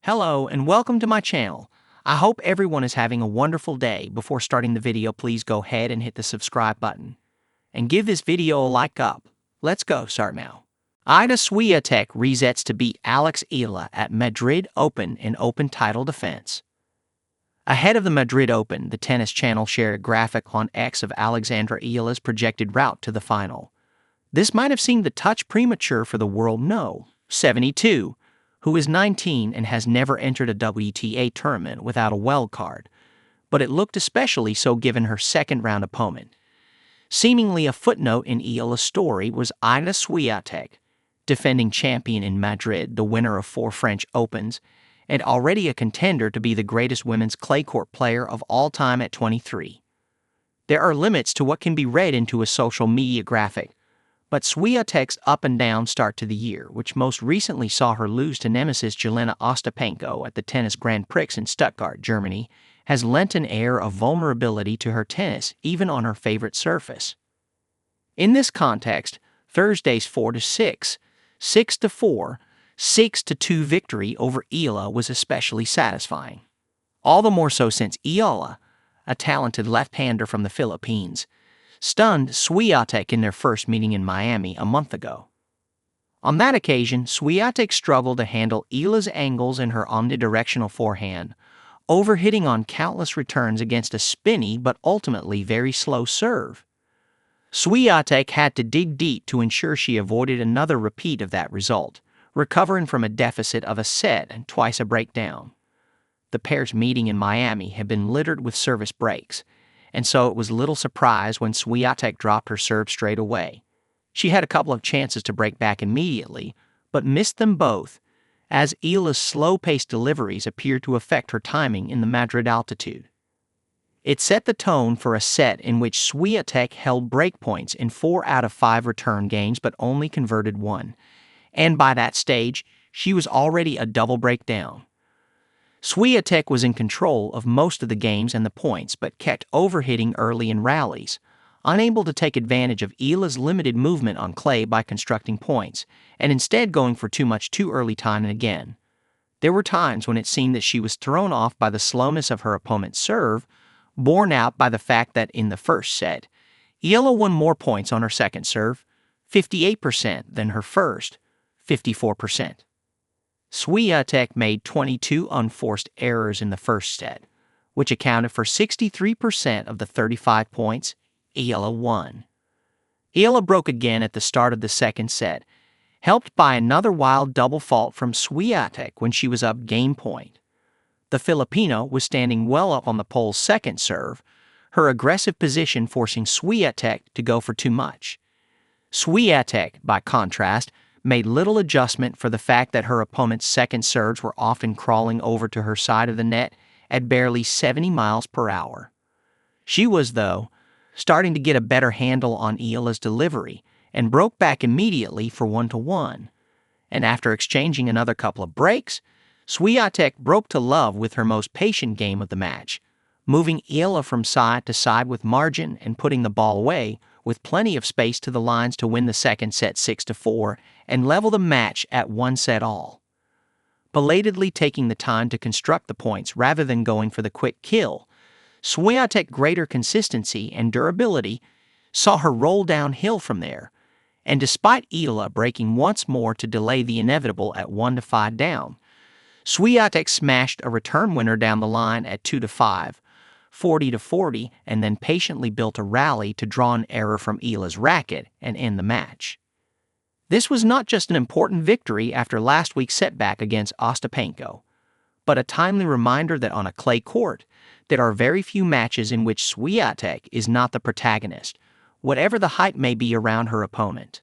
Hello and welcome to my channel. I hope everyone is having a wonderful day. Before starting the video, please go ahead and hit the subscribe button. And give this video a like up. Let's go, start now. Iga Swiatek resets to beat Alex Eala at Madrid Open in open title defense. Ahead of the Madrid Open, the tennis channel shared a graphic on X of Alexandra Eala's projected route to the final. This might have seemed a touch premature for the world no. 72. Who is 19 and has never entered a WTA tournament without a wild card, but it looked especially so given her second-round opponent. Seemingly a footnote in Eala's story was Iga Swiatek, defending champion in Madrid, the winner of 4 French Opens, and already a contender to be the greatest women's clay court player of all time at 23. There are limits to what can be read into a social media graphic, but Swiatek's up-and-down start to the year, which most recently saw her lose to nemesis Jelena Ostapenko at the Tennis Grand Prix in Stuttgart, Germany, has lent an air of vulnerability to her tennis even on her favorite surface. In this context, Thursday's 4-6, 6-4, 6-2 victory over Eala was especially satisfying. All the more so since Eala, a talented left-hander from the Philippines, stunned Swiatek in their first meeting in Miami a month ago. On that occasion, Swiatek struggled to handle Eala's angles in her omnidirectional forehand, overhitting on countless returns against a spinny but ultimately very slow serve. Swiatek had to dig deep to ensure she avoided another repeat of that result, recovering from a deficit of a set and twice a breakdown. The pair's meeting in Miami had been littered with service breaks, and so it was little surprise when Swiatek dropped her serve straight away. She had a couple of chances to break back immediately, but missed them both, as Eala's slow-paced deliveries appeared to affect her timing in the Madrid altitude. It set the tone for a set in which Swiatek held breakpoints in 4 out of 5 return games but only converted 1, and by that stage, she was already a double breakdown. Swiatek was in control of most of the games and the points, but kept overhitting early in rallies, unable to take advantage of Eala's limited movement on clay by constructing points, and instead going for too much too early time and again. There were times when it seemed that she was thrown off by the slowness of her opponent's serve, borne out by the fact that in the first set, Eala won more points on her second serve, 58%, than her first, 54%. Swiatek made 22 unforced errors in the first set, which accounted for 63% of the 35 points Eala won. Eala broke again at the start of the second set, helped by another wild double fault from Swiatek when she was up game point. The Filipino was standing well up on the pole's second serve, her aggressive position forcing Swiatek to go for too much. Swiatek, by contrast, made little adjustment for the fact that her opponent's second serves were often crawling over to her side of the net at barely 70 miles per hour. She was, though, starting to get a better handle on Eala's delivery and broke back immediately for 1-1. And after exchanging another couple of breaks, Swiatek broke to love with her most patient game of the match, moving Eala from side to side with margin and putting the ball away with plenty of space to the lines to win the second set 6-4 and level the match at 1-all. Belatedly taking the time to construct the points rather than going for the quick kill, Swiatek's greater consistency and durability saw her roll downhill from there, and despite Eala breaking once more to delay the inevitable at 1-5 down, Swiatek smashed a return winner down the line at 2-5, 40-40, and then patiently built a rally to draw an error from Eala's racket and end the match. This was not just an important victory after last week's setback against Ostapenko, but a timely reminder that on a clay court, there are very few matches in which Swiatek is not the protagonist, whatever the hype may be around her opponent.